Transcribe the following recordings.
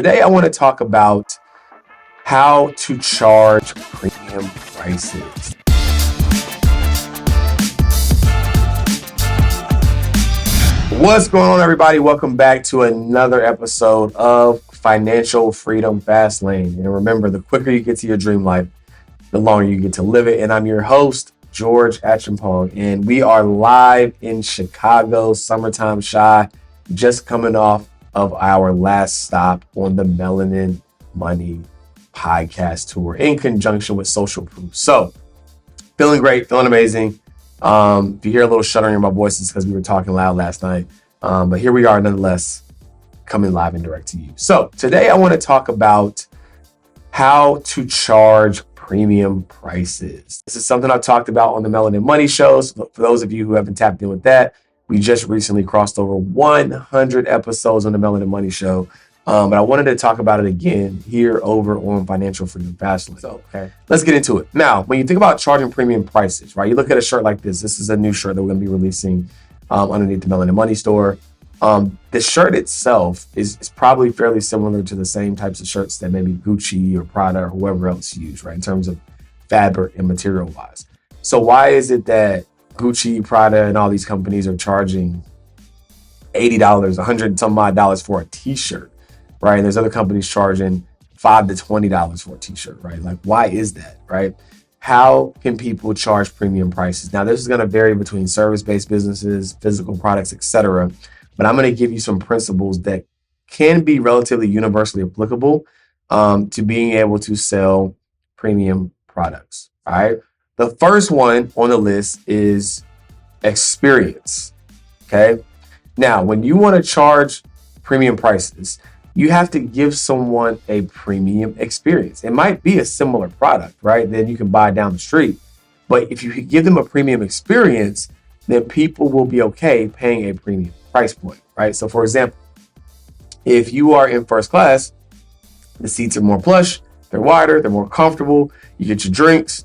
Today, I want to talk about how to charge premium prices. What's going on, everybody? Welcome back to another episode of Financial Freedom Fast Lane. And remember, the quicker you get to your dream life, the longer you get to live it. And I'm your host, George Achampong, and we are live in Chicago, summertime shy, just coming off of our last stop on the Melanin Money podcast tour in conjunction with Social Proof. So, feeling great, feeling amazing. If you hear a little shuddering in my voice, it's because we were talking loud last night. But here we are, nonetheless, coming live and direct to you. So, today I want to talk about how to charge premium prices. This is something I've talked about on the Melanin Money shows. For those of you who haven't tapped in with that, we just recently crossed over 100 episodes on the Melanin Money show. But I wanted to talk about it again here over on Financial Freedom Fast Lane. So, let's get into it. Now, when you think about charging premium prices, right? You look at a shirt like this. This is a new shirt that we're going to be releasing underneath the Melanin Money store. The shirt itself is probably fairly similar to the same types of shirts that maybe Gucci or Prada or whoever else use, right? In terms of fabric and material wise. So why is it that Gucci, Prada, and all these companies are charging $80, $100 and some odd dollars for a t-shirt, right? And there's other companies charging $5 to $20 for a t-shirt, right? Like, why is that, right? How can people charge premium prices? Now, this is going to vary between service-based businesses, physical products, etc. But I'm going to give you some principles that can be relatively universally applicable to being able to sell premium products. All right. The first one on the list is experience. Okay. Now, when you want to charge premium prices, you have to give someone a premium experience. It might be a similar product, right? Then you can buy down the street. But if you give them a premium experience, then people will be okay paying a premium price point, right? So for example, if you are in first class, the seats are more plush, they're wider, they're more comfortable, you get your drinks,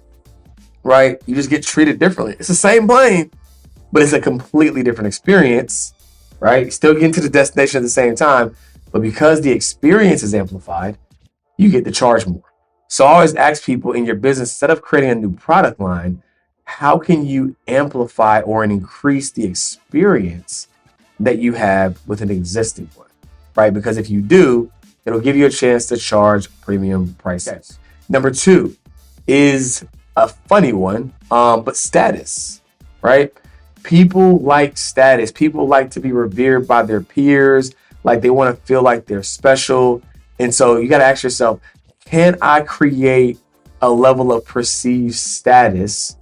right? You just get treated differently. It's the same plane, but it's a completely different experience, right? Still getting to the destination at the same time, but because the experience is amplified, you get to charge more. So I always ask people in your business, instead of creating a new product line, how can you amplify or increase the experience that you have with an existing one, right? Because if you do, it'll give you a chance to charge premium prices. Number two is a funny one, but status, right? People like status. People like to be revered by their peers. Like they want to feel like they're special. And so you got to ask yourself, can I create a level of perceived status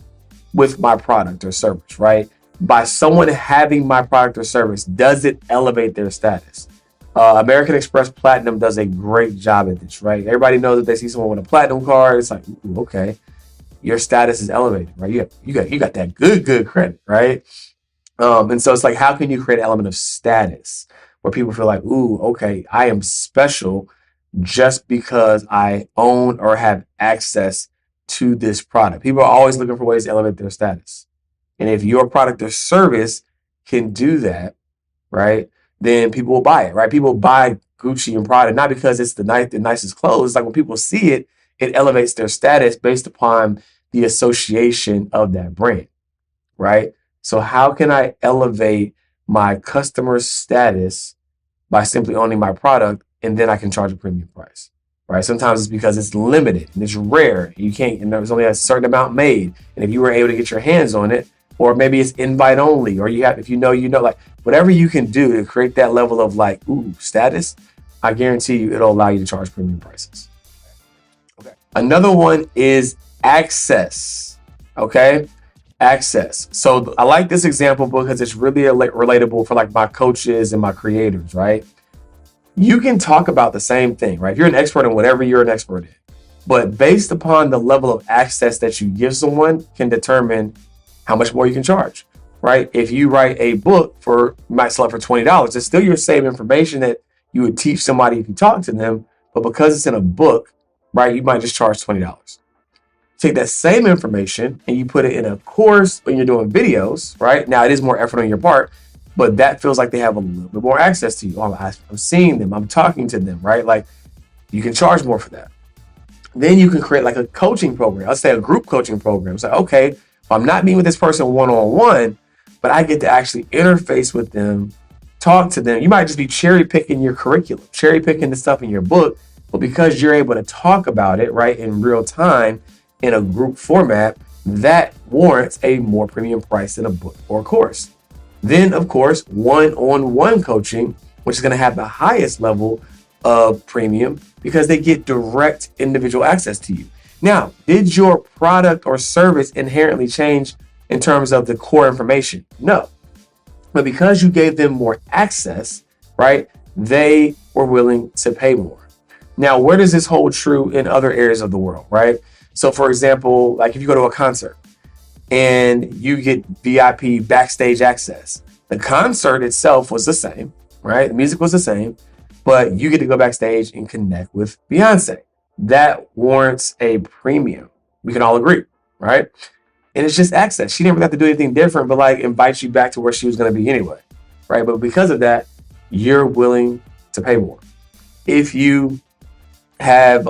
with my product or service, right? By someone having my product or service, does it elevate their status? American Express Platinum does a great job at this, right? Everybody knows that they see someone with a platinum card. It's like, ooh, okay, your status is elevated, right? You got that good credit, right? And so it's like, how can you create an element of status where people feel like, ooh, okay, I am special just because I own or have access to this product. People are always looking for ways to elevate their status. And if your product or service can do that, right, then people will buy it, right? People buy Gucci and Prada, not because it's the nicest clothes. It's like when people see it, it elevates their status based upon the association of that brand, right? So how can I elevate my customer's status by simply owning my product, and then I can charge a premium price, right? Sometimes it's because it's limited and it's rare. You can't, and there's only a certain amount made. And if you were able to get your hands on it, or maybe it's invite only, or you have, if you know, like whatever you can do to create that level of like, ooh, status, I guarantee you it'll allow you to charge premium prices. Okay. Another one is access. Okay. Access. So I like this example because it's really relatable for like my coaches and my creators, right? You can talk about the same thing, right? If you're an expert in whatever you're an expert in, but based upon the level of access that you give someone can determine how much more you can charge, right? If you write a book you might sell it for $20, it's still your same information that you would teach somebody if you talk to them, but because it's in a book, right, you might just charge $20. Take that same information and you put it in a course when you're doing videos, right? Now it is more effort on your part, but that feels like they have a little bit more access to you. I'm seeing them, I'm talking to them, right? Like You can charge more for that. Then you can create like a coaching program. Let's say a group coaching program. It's like, okay, if I'm not meeting with this person one-on-one, but I get to actually interface with them, talk to them. You might just be cherry picking your curriculum, cherry picking the stuff in your book, but because you're able to talk about it, right, in real time in a group format, that warrants a more premium price than a book or a course. Then, of course, one-on-one coaching, which is going to have the highest level of premium because they get direct individual access to you. Now, did your product or service inherently change in terms of the core information? No. But because you gave them more access, right, they were willing to pay more. Now, where does this hold true in other areas of the world, right? So, for example, like if you go to a concert and you get VIP backstage access, the concert itself was the same, right? The music was the same, but you get to go backstage and connect with Beyonce. That warrants a premium. We can all agree, right? And it's just access. She never got to do anything different, but like invite you back to where she was going to be anyway, right? But because of that, you're willing to pay more. If you have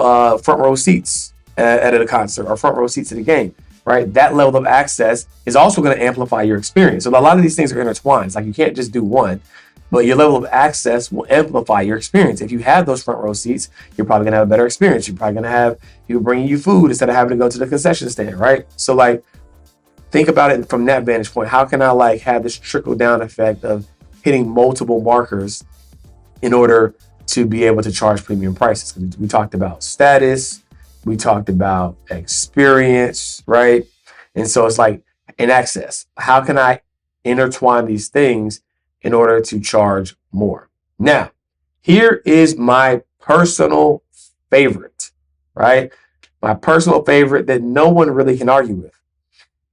front row seats at a concert or front row seats at a game, right? That level of access is also going to amplify your experience. So a lot of these things are intertwined. It's like you can't just do one. But your level of access will amplify your experience. If you have those front row seats, you're probably gonna have a better experience. You're probably gonna have people bringing you food instead of having to go to the concession stand, right? So like, think about it from that vantage point. How can I like have this trickle down effect of hitting multiple markers in order to be able to charge premium prices? We talked about status, we talked about experience, right? And so it's like in access. How can I intertwine these things in order to charge more? Now, here is my personal favorite, right? My personal favorite that no one really can argue with.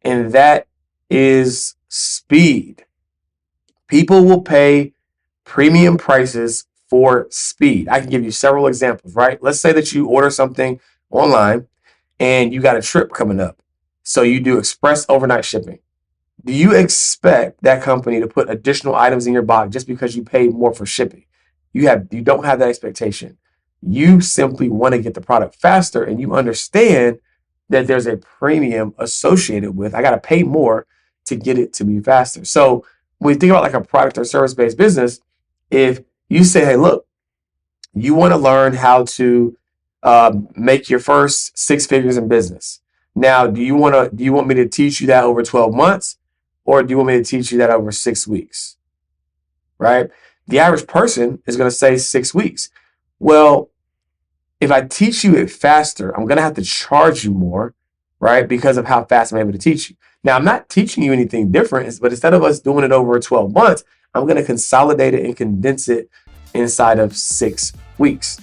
And that is speed. People will pay premium prices for speed. I can give you several examples, right? Let's say that you order something online and you got a trip coming up. So you do express overnight shipping. Do you expect that company to put additional items in your box just because you paid more for shipping? You don't have that expectation. You simply want to get the product faster, and you understand that there's a premium associated with, I got to pay more to get it to be faster. So when you think about like a product or service-based business, if you say, hey, look, you want to learn how to make your first 6 figures in business. Now, do you want me to teach you that over 12 months? Or do you want me to teach you that over 6 weeks, right? The average person is going to say 6 weeks. Well, if I teach you it faster, I'm going to have to charge you more, right? Because of how fast I'm able to teach you. Now, I'm not teaching you anything different, but instead of us doing it over 12 months, I'm going to consolidate it and condense it inside of 6 weeks,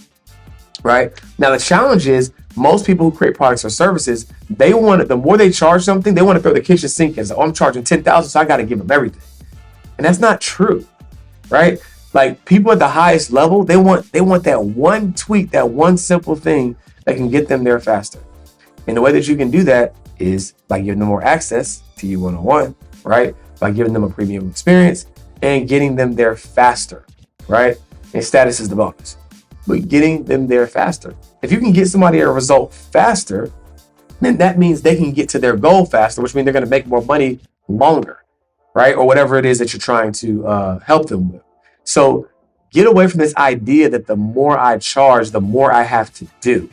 right? Now, the challenge is most people who create products or services, the more they charge something, they want to throw the kitchen sink in. So I'm charging $10,000, so I got to give them everything. And that's not true, right? Like people at the highest level, they want that one tweak, that one simple thing that can get them there faster. And the way that you can do that is by giving them more access to you one-on-one, right? By giving them a premium experience and getting them there faster, right? And status is the bonus, but getting them there faster. If you can get somebody a result faster, then that means they can get to their goal faster, which means they're going to make more money longer, right? Or whatever it is that you're trying to help them with. So get away from this idea that the more I charge, the more I have to do.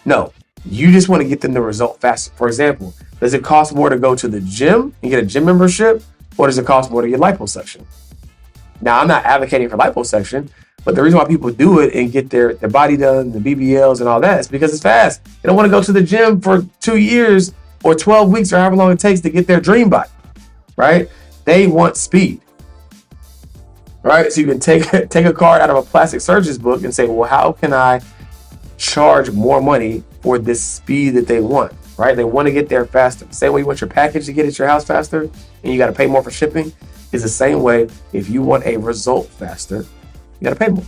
No, you just want to get them the result faster. For example, does it cost more to go to the gym and get a gym membership, or does it cost more to get liposuction? Now, I'm not advocating for liposuction, but the reason why people do it and get their body done, the BBLs and all that, is because it's fast. They don't want to go to the gym for 2 years or 12 weeks or however long it takes to get their dream body, right? They want speed, right? So you can take a card out of a plastic surgeon's book and say, well, how can I charge more money for this speed that they want, right? They want to get there faster. Same way you want your package to get at your house faster and you got to pay more for shipping is the same way. If you want a result faster, you got to pay more,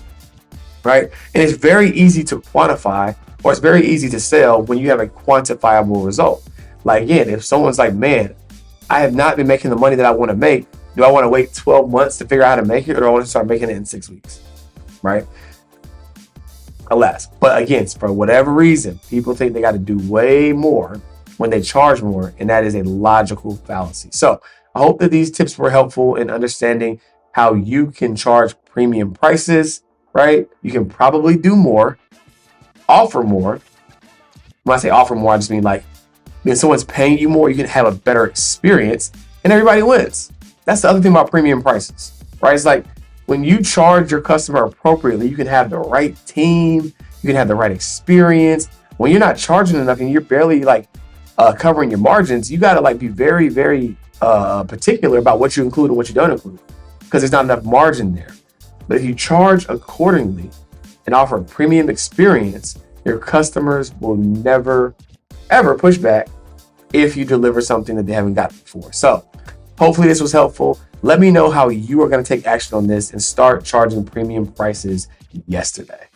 right? And it's very easy to quantify, or it's very easy to sell when you have a quantifiable result. Like again, if someone's like, man, I have not been making the money that I want to make. Do I want to wait 12 months to figure out how to make it, or do I want to start making it in 6 weeks, right? alas. But again, for whatever reason, people think they got to do way more when they charge more, and that is a logical fallacy. So I hope that these tips were helpful in understanding how you can charge premium prices, right? You can probably do more, offer more. When I say offer more, I just mean like when someone's paying you more, you can have a better experience and everybody wins. That's the other thing about premium prices, right? It's like when you charge your customer appropriately, you can have the right team, you can have the right experience. When you're not charging enough and you're barely like covering your margins, you got to like be very, very particular about what you include and what you don't include because there's not enough margin there. But if you charge accordingly and offer a premium experience, your customers will never, ever push back if you deliver something that they haven't got before. So hopefully this was helpful. Let me know how you are going to take action on this and start charging premium prices yesterday.